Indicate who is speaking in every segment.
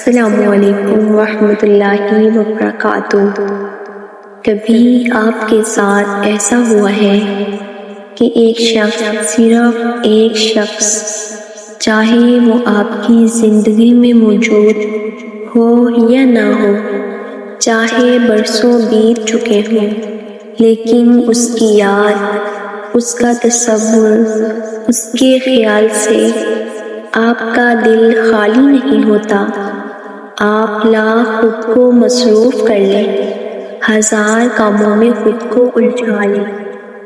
Speaker 1: السلام علیکم ورحمۃ اللہ وبرکاتہ۔ کبھی آپ کے ساتھ ایسا ہوا ہے کہ صرف ایک شخص، چاہے وہ آپ کی زندگی میں موجود ہو یا نہ ہو، چاہے برسوں بیت چکے ہوں، لیکن اس کی یاد، اس کا تصور، اس کے خیال سے آپ کا دل خالی نہیں ہوتا۔ آپ لاکھ خود کو مصروف کر لیں، ہزار کاموں میں خود کو الجھا لیں،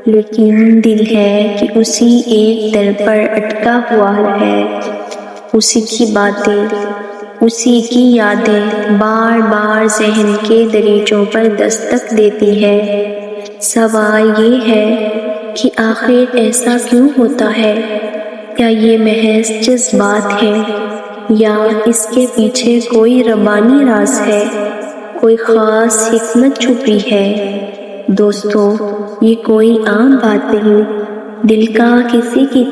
Speaker 1: لیکن دل ہے کہ اسی ایک در پر اٹکا ہوا ہے۔ اسی کی باتیں، اسی کی یادیں بار بار ذہن کے دریچوں پر دستک دیتی ہے۔ سوال یہ ہے کہ آخر ایسا کیوں ہوتا ہے؟ کیا یہ محض جذبات ہے یا اس کے پیچھے کوئی ربانی راز ہے، کوئی خاص حکمت چھپی ہے؟ دوستو، یہ کوئی عام بات نہیں۔ دل کا کسی کی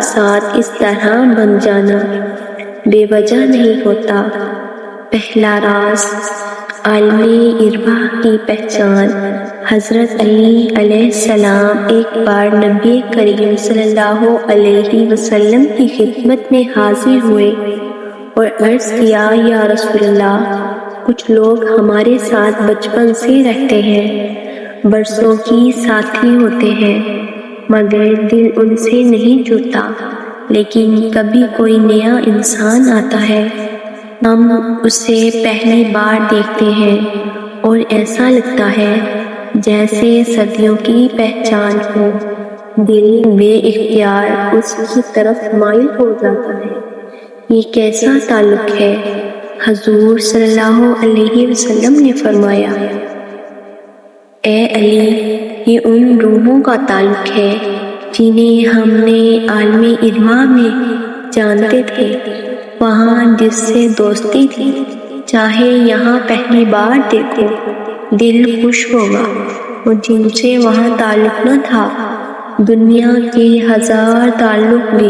Speaker 1: ساتھ اس طرح بن جانا بے وجہ نہیں ہوتا۔ پہلا راز، عالم ارواح کی پہچان۔ حضرت علی علیہ السلام ایک بار نبی کریم صلی اللہ علیہ وسلم کی خدمت میں حاضر ہوئے اور عرض کیا، یا رسول اللہ، کچھ لوگ ہمارے ساتھ بچپن سے رہتے ہیں، برسوں کی ساتھی ہوتے ہیں، مگر دل ان سے نہیں جڑتا، لیکن کبھی کوئی نیا انسان آتا ہے، ہم اسے پہلی بار دیکھتے ہیں اور ایسا لگتا ہے جیسے صدیوں کی پہچان ہو۔ دل بے اختیار اس کی طرف مائل ہو جاتا ہے۔ یہ کیسا تعلق ہے؟ حضور صلی اللہ علیہ وسلم نے فرمایا، اے علی، یہ ان روحوں کا تعلق ہے جنہیں ہم نے عالم ارواح میں جانتے تھے، وہاں جس سے دوستی تھی، چاہے یہاں پہلی بار دیکھو دل خوش ہوگا، اور جن سے وہاں تعلق نہ تھا، دنیا کے ہزار تعلق بھی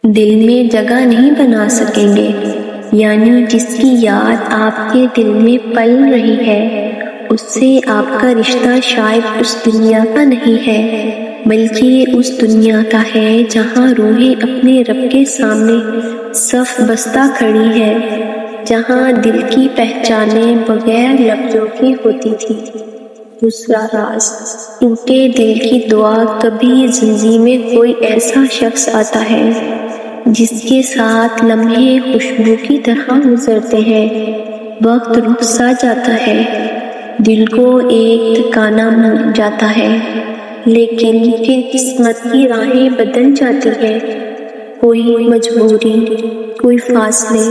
Speaker 1: دل میں جگہ نہیں بنا سکیں گے۔ یعنی جس کی یاد آپ کے دل میں پل رہی ہے، اس سے آپ کا رشتہ شاید اس دنیا کا نہیں ہے، بلکہ اس دنیا کا ہے جہاں روحیں اپنے رب کے سامنے صف بستہ کھڑی ہے، جہاں دل کی پہچانیں بغیر لفظوں کی ہوتی تھی۔ دوسرا راز، ٹوٹے دل کی دعا۔ کبھی زندگی میں کوئی ایسا شخص آتا ہے جس کے ساتھ لمحے خوشبو کی طرح گزرتے ہیں، وقت رک سا جاتا ہے، دل کو ایک ٹھکانہ مل جاتا ہے، لیکن پھر قسمت کی راہیں بدل جاتی ہے۔ کوئی مجبوری، کوئی فاصلے،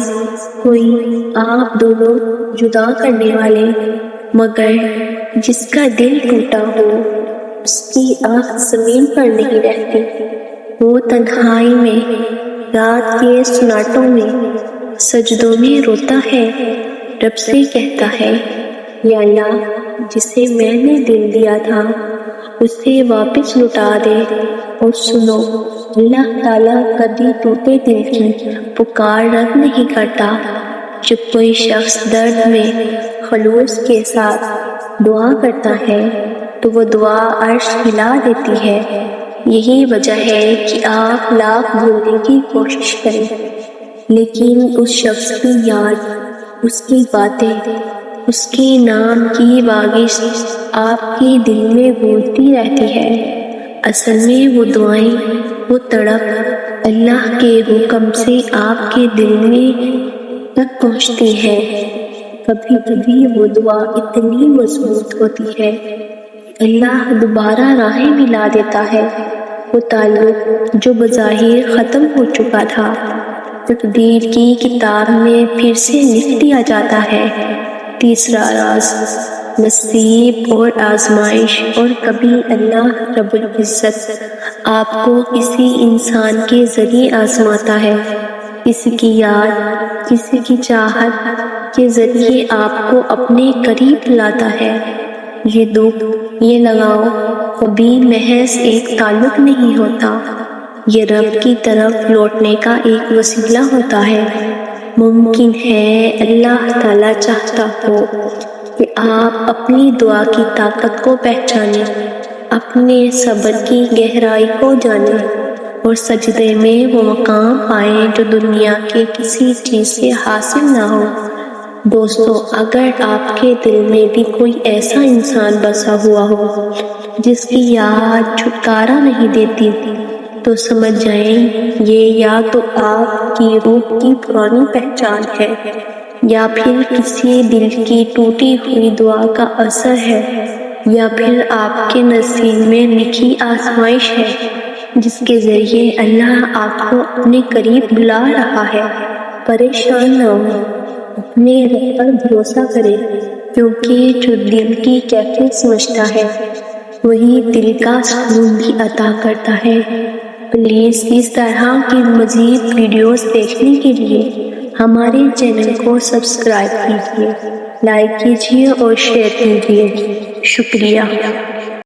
Speaker 1: کوئی آپ دونوں جدا کرنے والے، مگر جس کا دل ٹوٹا ہو، اس کی آہ زمین پر نہیں رہتی، وہ تنہائی میں، رات کے سناٹوں میں، سجدوں میں روتا ہے، رب سے کہتا ہے، یا اللہ، جسے میں نے دل دیا تھا اسے واپس لوٹا دے۔ اور سنو، اللہ تعالیٰ کبھی ٹوٹے دل کی پکار رد نہیں کرتا۔ جب کوئی شخص درد میں خلوص کے ساتھ دعا کرتا ہے تو وہ دعا عرش ہلا دیتی ہے۔ یہی وجہ ہے کہ آپ لاکھ بھولنے کی کوشش کریں، لیکن اس شخص کی یاد، اس کی باتیں، اس کے نام کی واگش آپ کے دل میں گونجتی رہتی ہے۔ اصل میں وہ دعائیں، وہ تڑپ اللہ کے حکم سے آپ کے دل میں تک پہنچتی ہے۔ کبھی کبھی وہ دعا اتنی مضبوط ہوتی ہے کہ اللہ دوبارہ راہیں ملا دیتا ہے۔ وہ تعلق جو بظاہر ختم ہو چکا تھا، تقدیر کی کتاب میں پھر سے لکھ دیا جاتا ہے۔ تیسرا راز، نصیب اور آزمائش۔ اور کبھی اللہ رب العزت آپ کو کسی انسان کے ذریعے آزماتا ہے، کسی کی یاد، کسی کی چاہت کے ذریعے آپ کو اپنے قریب لاتا ہے۔ یہ دکھ، یہ لگاؤ کبھی محض ایک تعلق نہیں ہوتا، یہ رب کی طرف لوٹنے کا ایک وسیلہ ہوتا ہے۔ ممکن ہے اللہ تعالیٰ چاہتا ہو کہ آپ اپنی دعا کی طاقت کو پہچانیں، اپنے صبر کی گہرائی کو جانیں اور سجدے میں وہ مقام پائیں جو دنیا کے کسی چیز سے حاصل نہ ہو۔ دوستو، اگر آپ کے دل میں بھی کوئی ایسا انسان بسا ہوا ہو جس کی یاد چھٹکارا نہیں دیتی، تو سمجھ جائیں یہ یا تو آپ کی روح کی پرانی پہچان ہے یا پھر کسی دل کی ٹوٹی ہوئی دعا کا اثر ہے، یا پھر آپ کے نصیب میں لکھی آزمائش ہے جس کے ذریعے اللہ آپ کو اپنے قریب بلا رہا ہے۔ پریشان نہ ہو، اپنے رب پر بھروسہ کریں، کیونکہ جو دل کی کیفیت سمجھتا ہے وہی دل کا سکون بھی عطا کرتا ہے۔ پلیز اس طرح کی مزید ویڈیوز دیکھنے کے لیے ہمارے چینل کو سبسکرائب کیجیے، لائک کیجیے اور شیئر کیجیے۔ شکریہ۔